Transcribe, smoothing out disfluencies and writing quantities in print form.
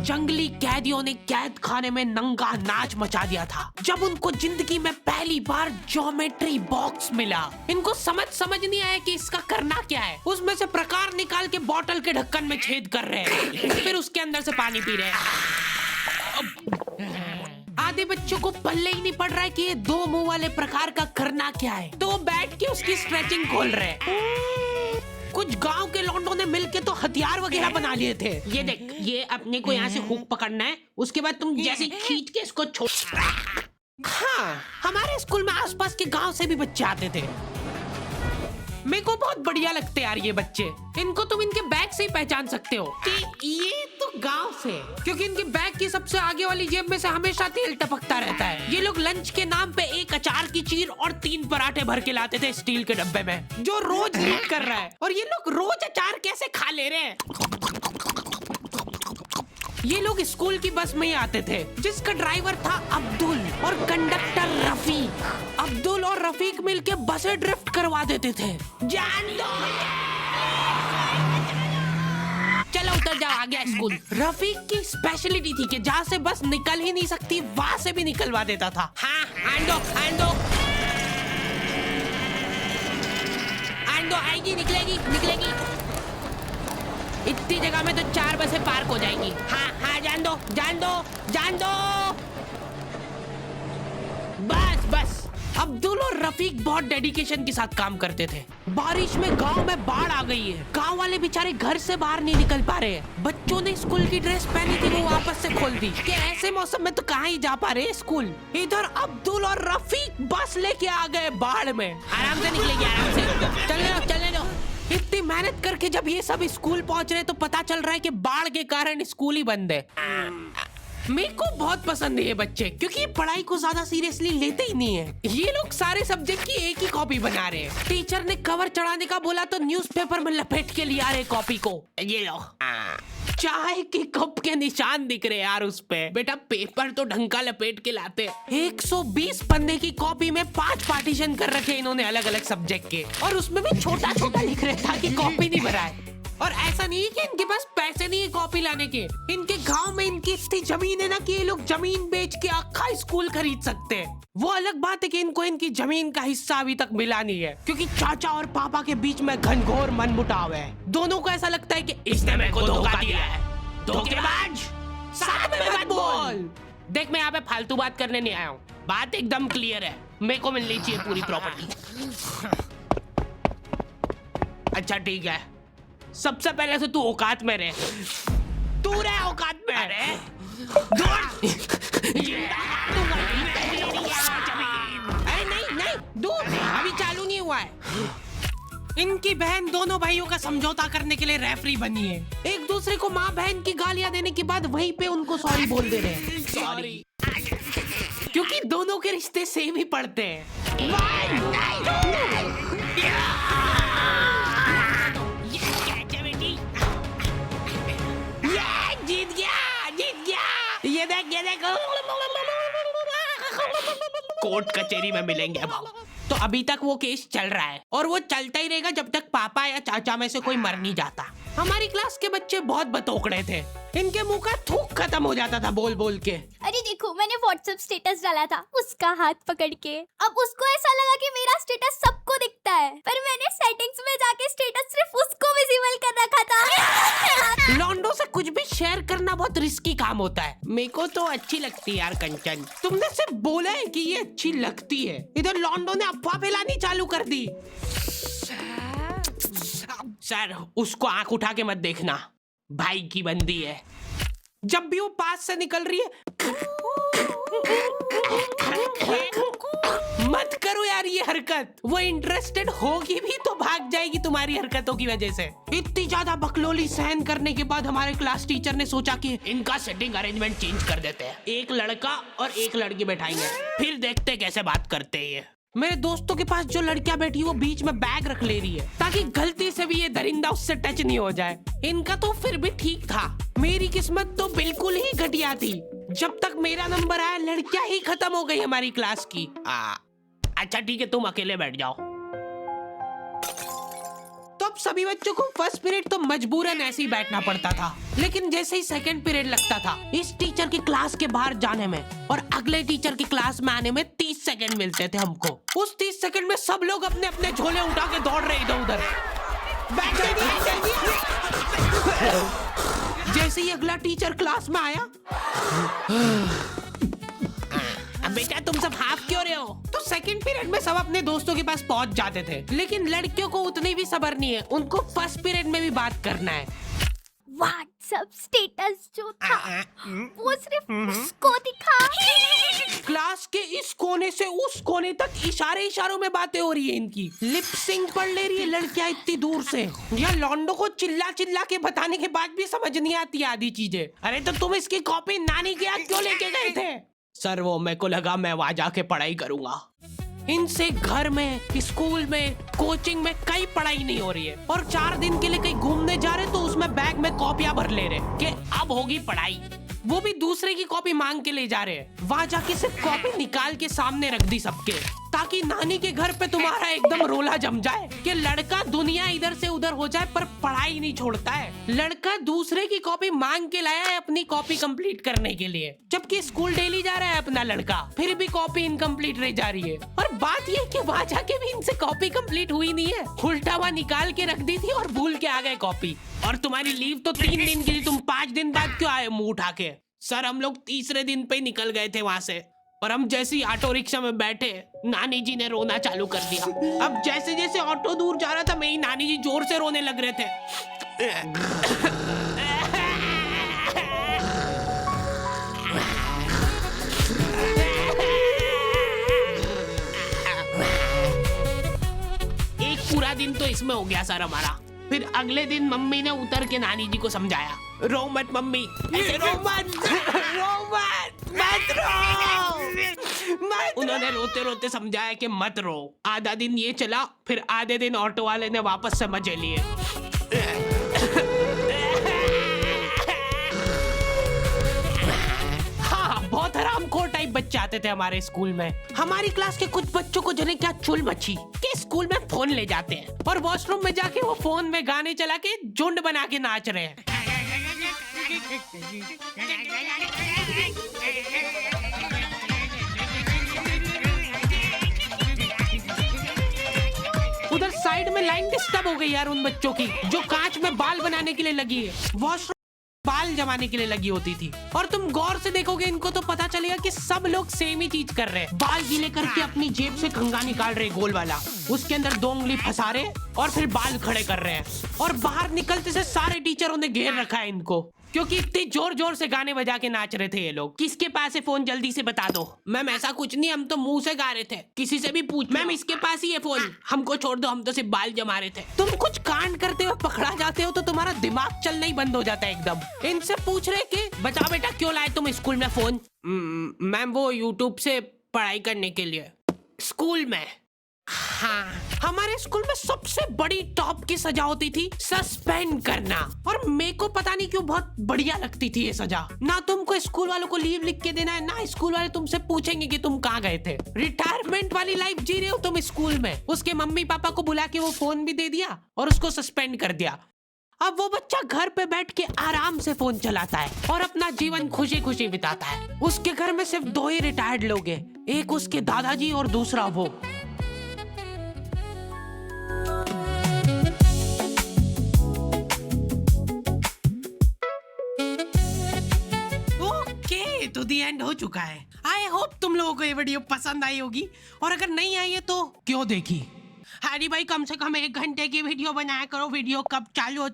जंगली कैदियों ने कैद खाने में नंगा नाच मचा दिया था जब उनको जिंदगी में पहली बार ज्योमेट्री बॉक्स मिला। इनको समझ नहीं आया कि इसका करना क्या है। उसमें से प्रकार निकाल के बोतल के ढक्कन में छेद कर रहे हैं, फिर उसके अंदर से पानी पी रहे हैं। आधे बच्चों को पल्ले ही नहीं पड़ रहा है कि ये दो मुंह वाले प्रकार का करना क्या है, तो वो बैठ के उसकी स्ट्रेचिंग खोल रहे हैं। कुछ गांव के लौंडों ने मिलके तो हथियार वगैरह बना लिए थे। ये देख, ये अपने को यहाँ से हुक पकड़ना है, उसके बाद तुम जैसे खींच के इसको छोड़। हाँ, हमारे स्कूल में आसपास के गांव से भी बच्चे आते थे। मेरे को बहुत बढ़िया लगते यार ये बच्चे। इनको तुम इनके बैग से ही पहचान सकते हो कि ये तो गांव से, क्योंकि इनके बैग की सबसे आगे वाली जेब में से हमेशा तेल टपकता रहता है। ये लोग लंच के नाम पे एक अचार की चीर और 3 पराठे भर के लाते थे स्टील के डब्बे में, जो रोज लीक कर रहा है। और ये लोग रोज अचार कैसे खा ले रहे हैं। ये लोग स्कूल की बस में ही आते थे, जिसका ड्राइवर था अब्दुल और कंडक्टर रफीक। अब्दुल और रफीक मिलके बसें ड्रिफ्ट करवा देते थे। जान दो, चलो उतर जाओ, आ गया स्कूल। रफीक की स्पेशलिटी थी कि जहाँ से बस निकल ही नहीं सकती वहाँ से भी निकलवा देता था। हाँ, आंदो आएगी, निकलेगी। इतनी जगह में तो 4 बसें पार्क हो जाएंगी। हाँ, जान दो। बस। अब्दुल और रफीक बहुत डेडिकेशन के साथ काम करते थे। बारिश में गांव में बाढ़ आ गई है, गांव वाले बेचारे घर से बाहर नहीं निकल पा रहे हैं। बच्चों ने स्कूल की ड्रेस पहनी थी, वो वापस से खोल दी कि ऐसे मौसम में तो कहाँ ही जा पा रहे स्कूल। इधर अब्दुल और रफीक बस लेके आ गए बाढ़ में। आराम से निकलेगी, आराम से चलने दो। इतनी मेहनत करके जब ये सब स्कूल पहुंच रहे तो पता चल रहा है कि बाढ़ के कारण स्कूल ही बंद है। मेरे को बहुत पसंद है ये बच्चे, क्योंकि ये पढ़ाई को ज्यादा सीरियसली लेते ही नहीं है। ये लोग सारे सब्जेक्ट की एक ही कॉपी बना रहे हैं। टीचर ने कवर चढ़ाने का बोला तो न्यूज़पेपर में लपेट के लिया रहे कॉपी को। ये लो, चाय के कप के निशान दिख रहे यार उस पे। बेटा पेपर तो ढंग का लपेट के लाते। 120 पन्ने की कॉपी में 5 पार्टीशन कर रखे इन्होंने अलग अलग सब्जेक्ट के, और उसमें भी छोटा लिख रहे ताकि कॉपी नहीं भराए। और ऐसा नहीं है कि इनके पास पैसे नहीं है कॉपी लाने के। इनके गांव में इनकी इतनी जमीन है ना कि ये लोग जमीन बेच के अक्खा स्कूल खरीद सकते हैं। वो अलग बात है कि इनको इनकी जमीन का हिस्सा अभी तक मिला नहीं है, क्योंकि चाचा और पापा के बीच में घनघोर मनमुटाव है। दोनों को ऐसा लगता है कि इसने मेरे को धोखा दिया है। धोखेबाज, साथ में मत बोल। देख, मैं यहाँ पे फालतू बात करने नहीं आया हूँ, बात एकदम क्लियर है। मेरे को मिलनी चाहिए पूरी प्रॉपर्टी। अच्छा ठीक है, सबसे पहले तो तू औकात में रहे। तू रहे औकात में। अरे नहीं दूर, अभी चालू नहीं हुआ है। इनकी बहन दोनों भाइयों का समझौता करने के लिए रेफरी बनी है। एक दूसरे को माँ बहन की गालियां देने के बाद वहीं पे उनको सॉरी बोल दे रहे हैं। सॉरी, क्योंकि दोनों के रिश्ते सेम ही पड़ते हैं। जीत गया। ये देख कोर्ट कचहरी में मिलेंगे अब। तो अभी तक वो केस चल रहा है और वो चलता ही रहेगा जब तक पापा या चाचा में से कोई मर नहीं जाता। हमारी क्लास के बच्चे बहुत बतौकड़े थे, इनके मुंह का थूक खत्म हो जाता था बोल बोल के। अरे देखो, मैंने व्हाट्सएप स्टेटस डाला था उसका हाथ पकड़ के। अब उसको ऐसा लगा कि मेरा स्टेटस सबको दिखता है, पर मैंने सेटिंग्स में जाके स्टेटस सिर्फ उसको विजिबल कर रखा था। लॉन्डो से कुछ भी शेयर करना बहुत रिस्की काम होता है। मेरे को तो अच्छी लगती है यार कंचन। तुमने सिर्फ बोला है कि ये अच्छी लगती है, इधर लॉन्डो ने अफवाह फैलानी चालू कर दी। सर, उसको आंख उठा के मत देखना, भाई की बंदी है। जब भी वो पास से निकल रही है मत करो यार ये हरकत। वो इंटरेस्टेड होगी भी तो भाग जाएगी तुम्हारी हरकतों की वजह से। इतनी ज्यादा बकलोली सहन करने के बाद हमारे क्लास टीचर ने सोचा कि इनका सेटिंग अरेंजमेंट चेंज कर देते हैं। एक लड़का और एक लड़की बैठाएंगे, फिर देखते कैसे बात करते हैं ये। मेरे दोस्तों के पास जो लड़कियां बैठी वो बीच में बैग रख ले रही है ताकि गलती से भी ये दरिंदा उससे टच नहीं हो जाए। इनका तो फिर भी ठीक था, मेरी किस्मत तो बिल्कुल ही घटिया थी। जब तक मेरा नंबर आया लड़कियां ही खत्म हो गई हमारी क्लास की। अच्छा ठीक है, तुम अकेले बैठ जाओ। तो अब सभी बच्चों को फर्स्ट पीरियड तो मजबूरन ऐसे ही बैठना पड़ता था, लेकिन जैसे ही सेकंड पीरियड लगता था, इस टीचर की क्लास के बाहर जाने में और अगले टीचर की क्लास में आने में 30 सेकंड मिलते थे हमको। उस 30 सेकंड में सब लोग अपने अपने झोले उठा के दौड़ रहे इधर उधर। जैसे ही अगला टीचर क्लास में आया, अब बेटा तुम सब हाफ क्यों रहे हो, तो सेकंड पीरियड में सब अपने दोस्तों के पास पहुंच जाते थे। लेकिन लड़कियों को उतनी भी सब्र नहीं है, उनको फर्स्ट पीरियड में भी बात करना है। व्हाट्सएप स्टेटस जो था वो सिर्फ उसको दिखा। क्लास के इस कोने से उस कोने तक इशारों में बातें हो रही है इनकी। लिप सिंक पढ़ ले रही है लड़कियां इतनी दूर से। यह लौंडो को चिल्ला चिल्ला के बताने के बाद भी समझ नहीं आती आधी चीजें। अरे तो तुम इसकी कॉपी नानी के यहाँ क्यों लेके गए थे? सर वो मेरे को लगा मैं वहां जाके पढ़ाई करूंगा। इनसे घर में, स्कूल में, कोचिंग में कई पढ़ाई नहीं हो रही है, और 4 दिन के लिए कहीं घूमने जा रहे तो उसमें बैग में कॉपियां भर ले रहे कि अब होगी पढ़ाई। वो भी दूसरे की कॉपी मांग के ले जा रहे हैं। वहां जाके सिर्फ कॉपी निकाल के सामने रख दी सबके, ताकि नानी के घर पे तुम्हारा एकदम रोला जम जाए कि लड़का दुनिया इधर से उधर हो जाए पर पढ़ाई नहीं छोड़ता है। लड़का दूसरे की कॉपी मांग के लाया है अपनी कॉपी कंप्लीट करने के लिए, जबकि स्कूल डेली जा रहा है अपना लड़का, फिर भी कॉपी इनकम्प्लीट रह जा रही है। और बात ये कि वहां जाके भी इनसे कॉपी कंप्लीट हुई नहीं है, उल्टा वहां निकाल के रख दी थी और भूल के आ गए कॉपी। और तुम्हारी लीव तो 3 दिन की थी, तुम 5 दिन बाद क्यों आए मुंह उठा के? सर हम लोग तीसरे दिन पे निकल गए थे वहां से, और हम जैसे ही ऑटो रिक्शा में बैठे नानी जी ने रोना चालू कर दिया। अब जैसे जैसे ऑटो दूर जा रहा था मेरी नानी जी जोर से रोने लग रहे थे। एक पूरा दिन तो इसमें हो गया सर हमारा। फिर अगले दिन मम्मी ने उतर के नानी जी को समझाया, रो मत मम्मी, ऐसे रो मत, मत रो। उन्होंने रोते रोते समझाया कि मत रो। आधा दिन ये चला, फिर आधे दिन ऑटो वाले ने वापस से मजे लिए। हाँ, बहुत हरामखोर टाइप बच्चे आते थे हमारे स्कूल में। हमारी क्लास के कुछ बच्चों को जने क्या चुल मची कि स्कूल में फोन ले जाते हैं और वॉशरूम में जाके वो फोन में गाने चला के झुंड बना के नाच रहे हैं। उधर साइड में लाइन डिस्टर्ब हो गई यार उन बच्चों की, जो कांच में बाल बनाने के लिए लगी है, वॉशरूम बाल जमाने के लिए लगी होती थी। और तुम गौर से देखोगे इनको तो पता चलेगा कि सब लोग सेम ही चीज कर रहे हैं। बाल गीले करके अपनी जेब से कंघा निकाल रहे गोल वाला, उसके अंदर 2 उंगली फंसा रहे और फिर बाल खड़े कर रहे हैं। और बाहर निकलते से सारे टीचरों ने घेर रखा है इनको, क्योंकि इतनी जोर जोर से गाने बजा के नाच रहे थे ये लोग। किसके पास है फोन, जल्दी से बता दो। मैम ऐसा कुछ नहीं, हम तो मुंह से गा रहे थे, किसी से भी पूछ। मैम इसके पास ही है फोन, हमको छोड़ दो, हम तो सिर्फ बाल जमा रहे थे। तुम कुछ कांड करते हुए पकड़ा जाते हो तो तुम्हारा दिमाग चलना ही बंद हो जाता है एकदम। इनसे पूछ रहे कि बता बेटा क्यों लाए तुम स्कूल में फोन? मैम वो यूट्यूब से पढ़ाई करने के लिए। स्कूल में? हाँ, हमारे स्कूल में सबसे बड़ी टॉप की सजा होती थी सस्पेंड करना, और मेरे को पता नहीं क्यों बहुत बढ़िया लगती थी ये सजा। ना तुमको स्कूल वालों को लीव लिख के देना है, ना स्कूल वाले तुमसे पूछेंगे कि तुम कहाँ गए थे। रिटायरमेंट वाली लाइफ जी रहे हो तुम स्कूल में। उसके मम्मी पापा को बुला के वो फोन भी दे दिया और उसको सस्पेंड कर दिया। अब वो बच्चा घर पे बैठ के आराम से फोन चलाता है और अपना जीवन खुशी खुशी बिताता है। उसके घर में सिर्फ 2 ही रिटायर्ड लोग हैं, एक उसके दादाजी और दूसरा वो। तो दी एंड हो चुका है। आई होप तुम लोगों को ये वीडियो पसंद आई होगी, और अगर नहीं आई है तो क्यों देखी? हैरी भाई कम से कम 1 घंटे की वीडियो बनाया करो। वीडियो कब चालू